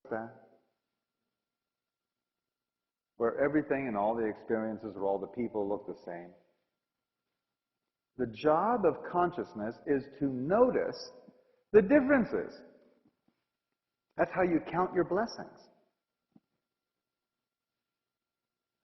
that? Where everything and all the experiences or all the people look the same. The job of consciousness is to notice the differences. That's how you count your blessings.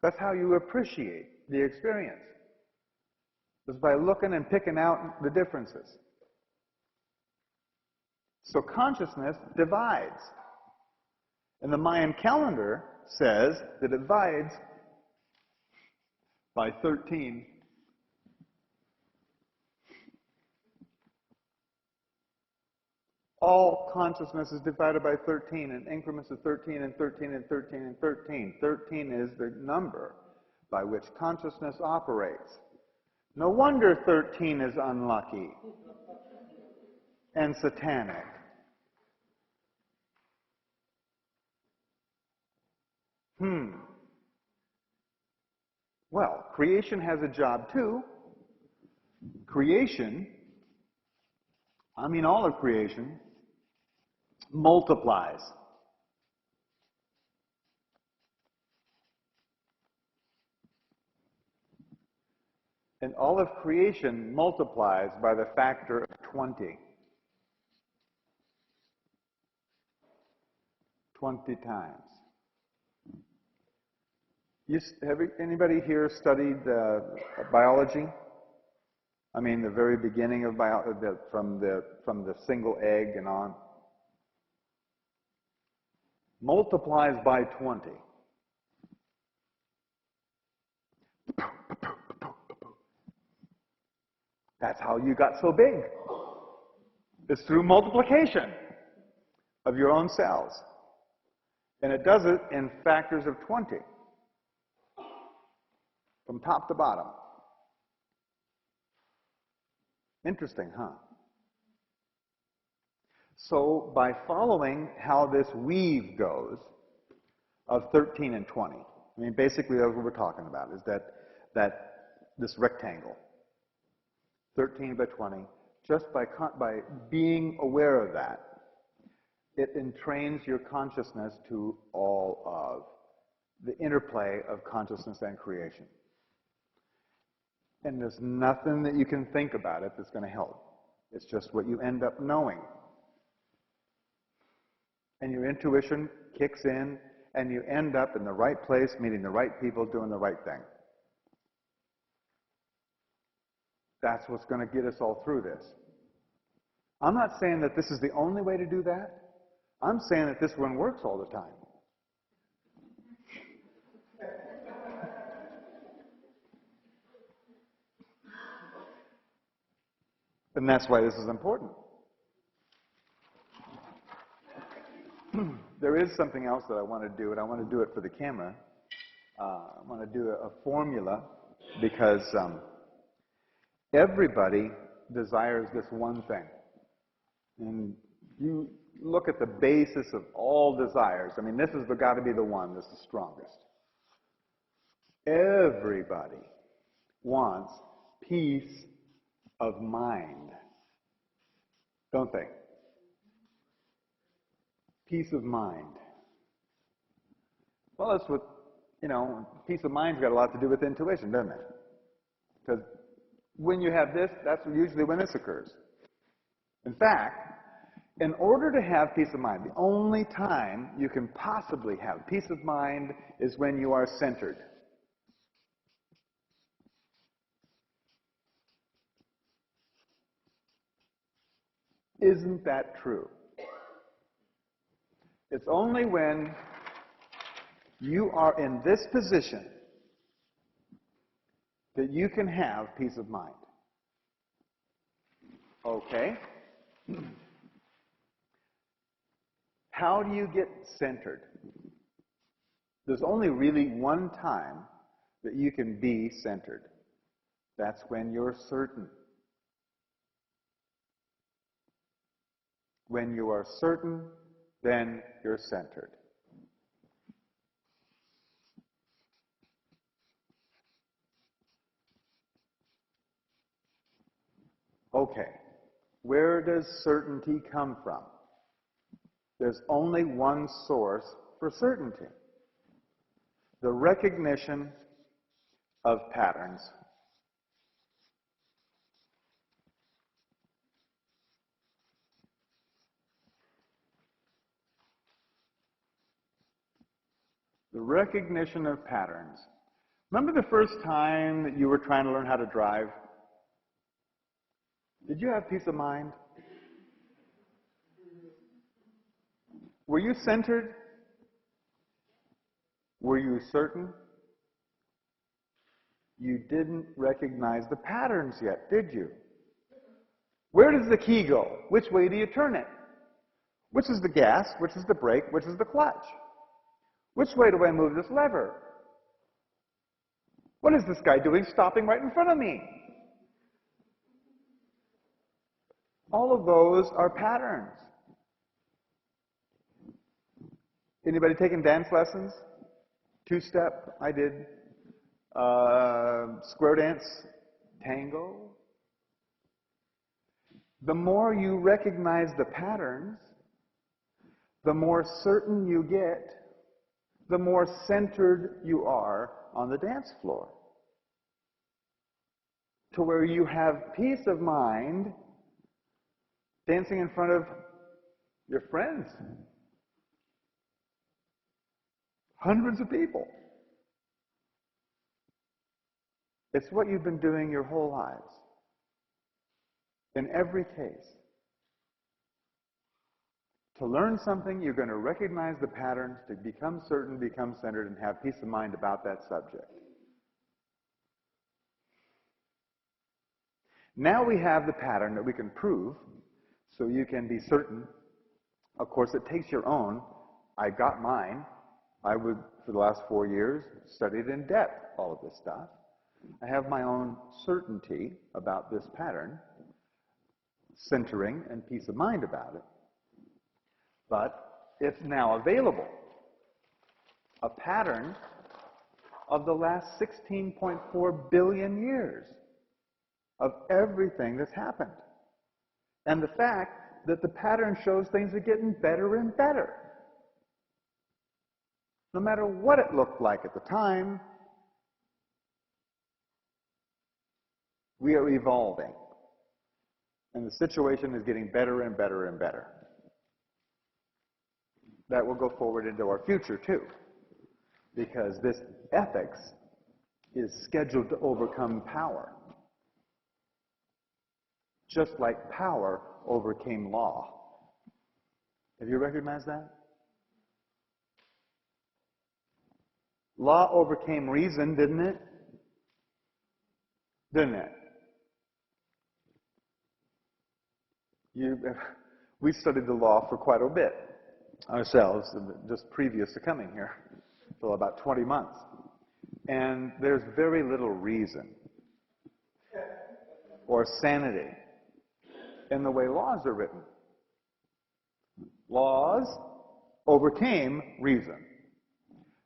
That's how you appreciate the experience. Is by looking and picking out the differences. So consciousness divides. And the Mayan calendar says that it divides by 13. All consciousness is divided by 13 in increments of 13 and 13 and 13 and 13. 13 is the number by which consciousness operates. No wonder 13 is unlucky and satanic. Well, creation has a job too. Creation, I mean all of creation, multiplies. And all of creation multiplies by the factor of 20. 20 times. Anybody here studied biology? I mean, the very beginning of biology, from the single egg and on. Multiplies by 20. That's how you got so big. It's through multiplication of your own cells. And it does it in factors of 20. From top to bottom. Interesting, huh? So by following how this weave goes of 13 and 20, I mean, basically that's what we're talking about, is that this rectangle, 13 by 20, just by being aware of that, it entrains your consciousness to all of the interplay of consciousness and creation. And there's nothing that you can think about it that's going to help. It's just what you end up knowing. And your intuition kicks in, and you end up in the right place, meeting the right people, doing the right thing. That's what's going to get us all through this. I'm not saying that this is the only way to do that. I'm saying that this one works all the time. And that's why this is important. There is something else that I want to do, and I want to do it for the camera. I want to do a formula because everybody desires this one thing. And you look at the basis of all desires. I mean, this has got to be the one that's the strongest. Everybody wants peace of mind, don't they? Peace of mind. Well, that's what, peace of mind's got a lot to do with intuition, doesn't it? Because when you have this, that's usually when this occurs. In fact, in order to have peace of mind, the only time you can possibly have peace of mind is when you are centered. Isn't that true? It's only when you are in this position that you can have peace of mind. Okay? How do you get centered? There's only really one time that you can be centered. That's when you're certain. When you are certain, then you're centered. Okay, where does certainty come from? There's only one source for certainty: the recognition of patterns. The recognition of patterns. Remember the first time that you were trying to learn how to drive? Did you have peace of mind? Were you centered? Were you certain? You didn't recognize the patterns yet, did you? Where does the key go? Which way do you turn it? Which is the gas? Which is the brake? Which is the clutch? Which way do I move this lever? What is this guy doing stopping right in front of me? All of those are patterns. Anybody taking dance lessons? Two-step, I did. Square dance, tango. The more you recognize the patterns, the more certain you get, the more centered you are on the dance floor. To where you have peace of mind dancing in front of your friends. Hundreds of people. It's what you've been doing your whole lives. In every case. To learn something, you're going to recognize the patterns, to become certain, become centered, and have peace of mind about that subject. Now we have the pattern that we can prove, so you can be certain. Of course, it takes your own. I got mine. I would, for the last 4 years, studied in depth all of this stuff. I have my own certainty about this pattern, centering and peace of mind about it. But it's now available. A pattern of the last 16.4 billion years of everything that's happened. And the fact that the pattern shows things are getting better and better. No matter what it looked like at the time, we are evolving. And the situation is getting better and better and better. That will go forward into our future too. Because this ethics is scheduled to overcome power. Just like power overcame law. Have you recognized that? Law overcame reason, didn't it? Didn't it? We studied the law for quite a bit ourselves, just previous to coming here, for about 20 months. And there's very little reason or sanity in the way laws are written. Laws overcame reason.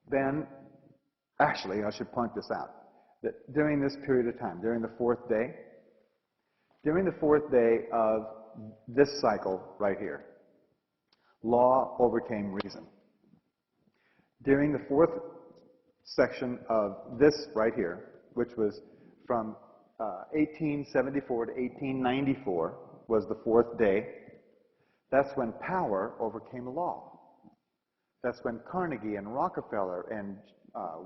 Then, actually, I should point this out, that during this period of time, during the fourth day of this cycle right here, law overcame reason. During the fourth section of this right here, which was from 1874 to 1894, was the fourth day. That's when power overcame law. That's when Carnegie and Rockefeller and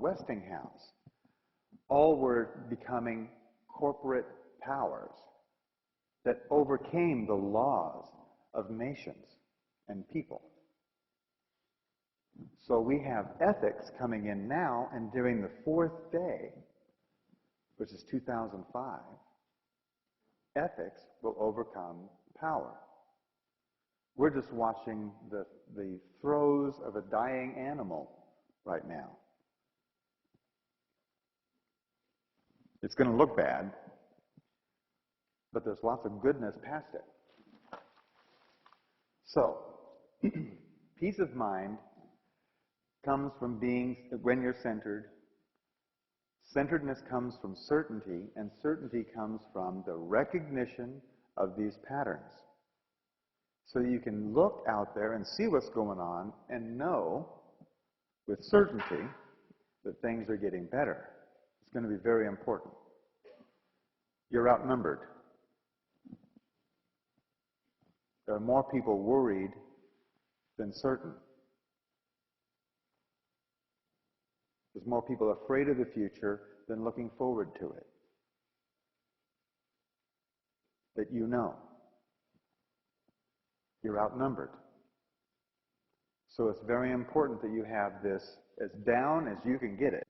Westinghouse all were becoming corporate powers that overcame the laws of nations and people. So we have ethics coming in now, and during the fourth day, which is 2005, ethics will overcome power. We're just watching the throes of a dying animal right now. It's going to look bad, but there's lots of goodness past it. So, peace of mind comes from being, when you're centered, centeredness comes from certainty, and certainty comes from the recognition of these patterns. so you can look out there and see what's going on and know with certainty that things are getting better. It's going to be very important. You're outnumbered. There are more people worried than certain. There's more people afraid of the future than looking forward to it. That you know. You're outnumbered. So it's very important that you have this as down as you can get it.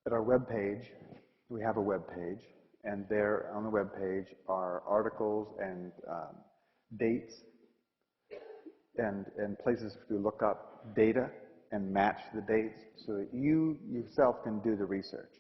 At our web page, we have a web page, and there on the web page are articles and dates and places to look up data and match the dates so that you yourself can do the research.